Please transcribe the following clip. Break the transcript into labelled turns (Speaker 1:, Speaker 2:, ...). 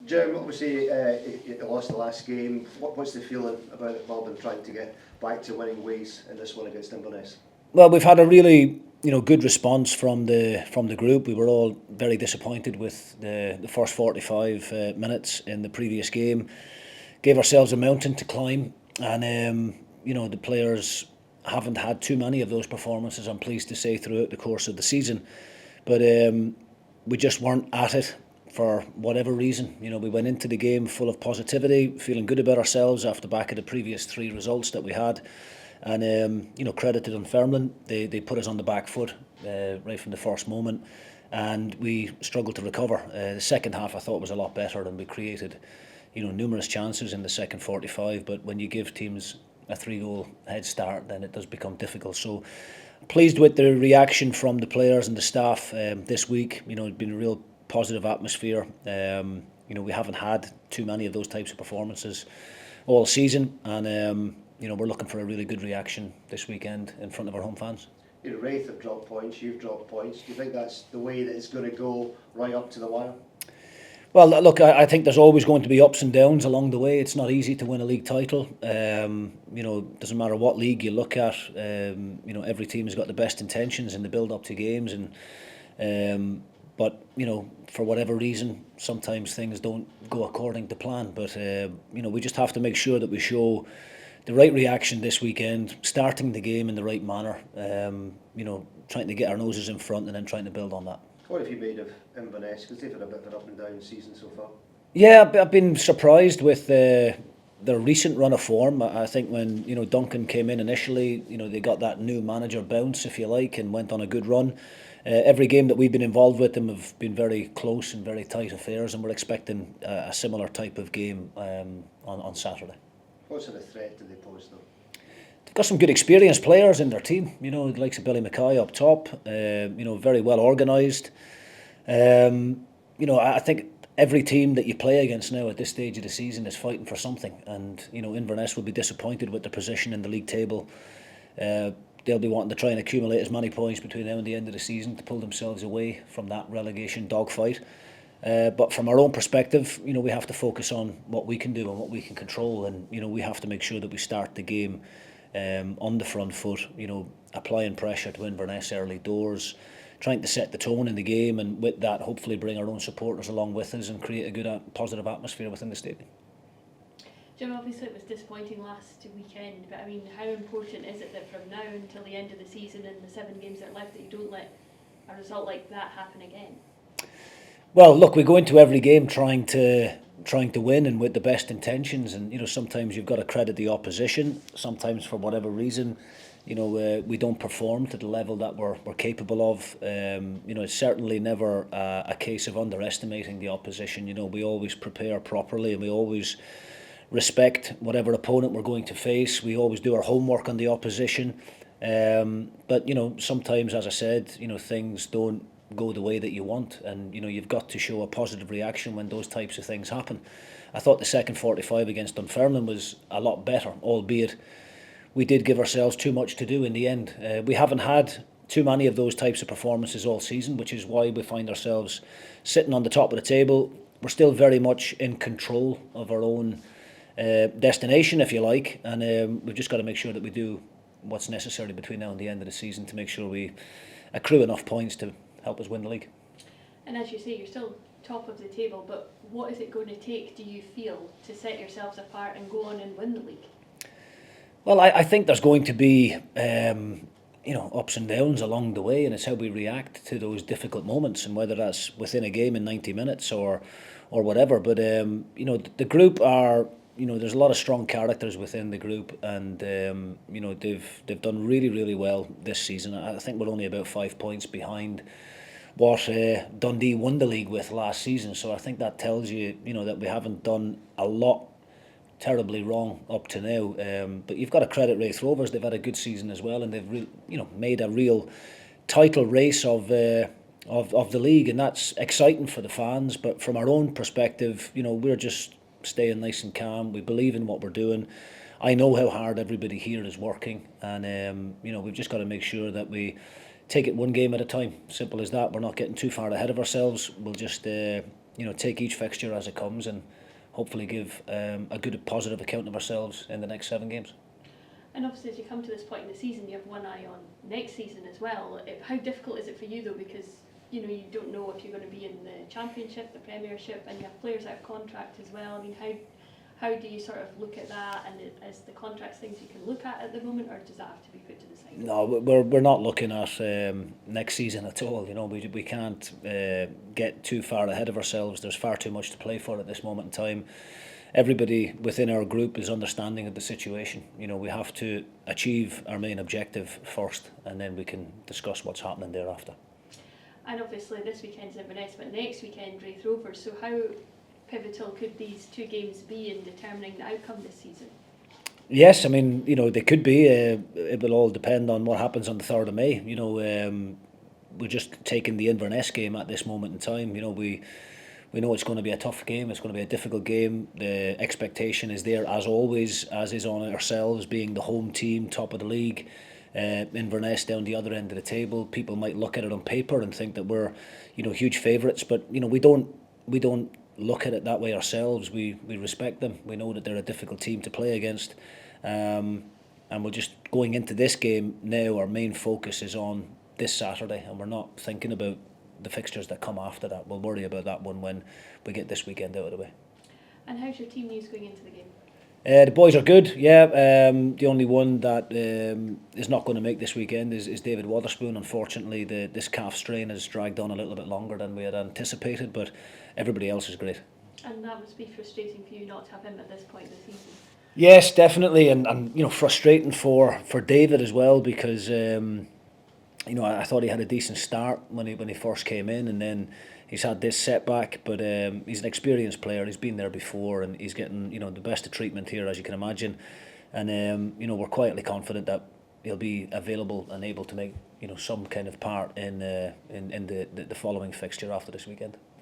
Speaker 1: Jim, obviously you lost the last game. What's the feeling about it, Bob, and trying to get back to winning ways in this one against Inverness?
Speaker 2: Well, we've had a really good response from the group. We were all very disappointed with the first 45 minutes in the previous game. Gave ourselves a mountain to climb, and the players haven't had too many of those performances, I'm pleased to say, throughout the course of the season. But we just weren't at it for whatever reason. We went into the game full of positivity, feeling good about ourselves after back of the previous 3 results that we had. And credit to Dunfermline, they put us on the back foot right from the first moment, and we struggled to recover. The second half I thought was a lot better, and we created numerous chances in the second 45. But when you give teams a 3-goal head start, then it does become difficult. So pleased with the reaction from the players and the staff this week. It's been a real positive atmosphere. We haven't had too many of those types of performances all season, and we're looking for a really good reaction this weekend in front of our home fans.
Speaker 1: Wraith have dropped points, you've dropped points. Do you think that's the way that it's going to go right up to the wire?
Speaker 2: Well, look, I think there's always going to be ups and downs along the way. It's not easy to win a league title. Doesn't matter what league you look at. Every team has got the best intentions in the build-up to games, but for whatever reason, sometimes things don't go according to plan. But we just have to make sure that we show the right reaction this weekend, starting the game in the right manner. Trying to get our noses in front and then trying to build on that.
Speaker 1: What have you made of Inverness? Because they've had a bit of an up and down season so far.
Speaker 2: Yeah, I've been surprised with their recent run of form. I think when Duncan came in initially, they got that new manager bounce, if you like, and went on a good run. Every game that we've been involved with them have been very close and very tight affairs, and we're expecting a similar type of game on Saturday.
Speaker 1: What sort of threat do they pose, though?
Speaker 2: They've got some good experienced players in their team. The likes of Billy Mackay up top. Very well organised. I think every team that you play against now at this stage of the season is fighting for something, and Inverness will be disappointed with their position in the league table. They'll be wanting to try and accumulate as many points between now and the end of the season to pull themselves away from that relegation dogfight. But from our own perspective, we have to focus on what we can do and what we can control, and we have to make sure that we start the game on the front foot. Applying pressure to Inverness early doors, trying to set the tone in the game, and with that, hopefully bring our own supporters along with us and create a good, positive atmosphere within the stadium.
Speaker 3: Jim, obviously it was disappointing last weekend, but how important is it that from now until the end of the season and the 7 games that are left that you don't let a result like that happen again?
Speaker 2: Well, look, we go into every game trying to win and with the best intentions, and sometimes you've got to credit the opposition. Sometimes for whatever reason, we don't perform to the level that we're capable of. It's certainly never a case of underestimating the opposition. We always prepare properly, and we always respect whatever opponent we're going to face. We always do our homework on the opposition. But sometimes, as I said, things don't go the way that you want, and you've got to show a positive reaction when those types of things happen. I thought the second 45 against Dunfermline was a lot better, albeit we did give ourselves too much to do in the end. We haven't had too many of those types of performances all season, which is why we find ourselves sitting on the top of the table. We're still very much in control of our own destination, if you like, and we've just got to make sure that we do what's necessary between now and the end of the season to make sure we accrue enough points to help us win the league.
Speaker 3: And as you say, you're still top of the table, but what is it going to take, do you feel, to set yourselves apart and go on and win the league?
Speaker 2: Well, I think there's going to be ups and downs along the way, and it's how we react to those difficult moments, and whether that's within a game in 90 minutes or whatever. But the group are, there's a lot of strong characters within the group, and they've done really, really well this season. I think we're only about 5 points behind what Dundee won the league with last season. So I think that tells you, that we haven't done a lot terribly wrong up to now. But you've got to credit Wraith Rovers. They've had a good season as well, and they've made a real title race of the league, and that's exciting for the fans. But from our own perspective, we're just staying nice and calm. We believe in what we're doing. I know how hard everybody here is working, and we've just got to make sure that we take it one game at a time. Simple as that. We're not getting too far ahead of ourselves. We'll just take each fixture as it comes and hopefully give a good positive account of ourselves in the next 7 games.
Speaker 3: And obviously, as you come to this point in the season, you have one eye on next season as well. How difficult is it for you though? Because you don't know if you're going to be in the Championship, the Premiership, and you have players out of contract as well. I mean, how do you sort of look at that? And is the contracts things you can look at the moment, or does that have to be put to the side?
Speaker 2: No, we're not looking at next season at all. We can't get too far ahead of ourselves. There's far too much to play for at this moment in time. Everybody within our group is understanding of the situation. We have to achieve our main objective first, and then we can discuss what's happening thereafter.
Speaker 3: And obviously this weekend's Inverness, but next weekend Raith Rovers. So how pivotal could these 2 games be in determining the outcome this season?
Speaker 2: Yes, I mean, they could be. It will all depend on what happens on the 3rd of May. We're just taking the Inverness game at this moment in time. We know it's going to be a tough game. It's going to be a difficult game. The expectation is there as always, as is on ourselves, being the home team, top of the league. Inverness down the other end of the table. People might look at it on paper and think that we're, huge favourites, but we don't look at it that way ourselves. We respect them. We know that they're a difficult team to play against, and we're just going into this game now. Our main focus is on this Saturday, and we're not thinking about the fixtures that come after that. We'll worry about that one when we get this weekend out of the way.
Speaker 3: And how's your team news going into the game?
Speaker 2: The boys are good, yeah. The only one that is not going to make this weekend is David Wotherspoon. Unfortunately, this calf strain has dragged on a little bit longer than we had anticipated, but everybody else is great.
Speaker 3: And that must be frustrating for you not to have him at this point in the season.
Speaker 2: Yes, definitely, and frustrating for David as well, because I thought he had a decent start when he first came in, and then he's had this setback. But he's an experienced player. He's been there before, and he's getting the best of treatment here, as you can imagine. And we're quietly confident that he'll be available and able to make some kind of part in the following fixture after this weekend.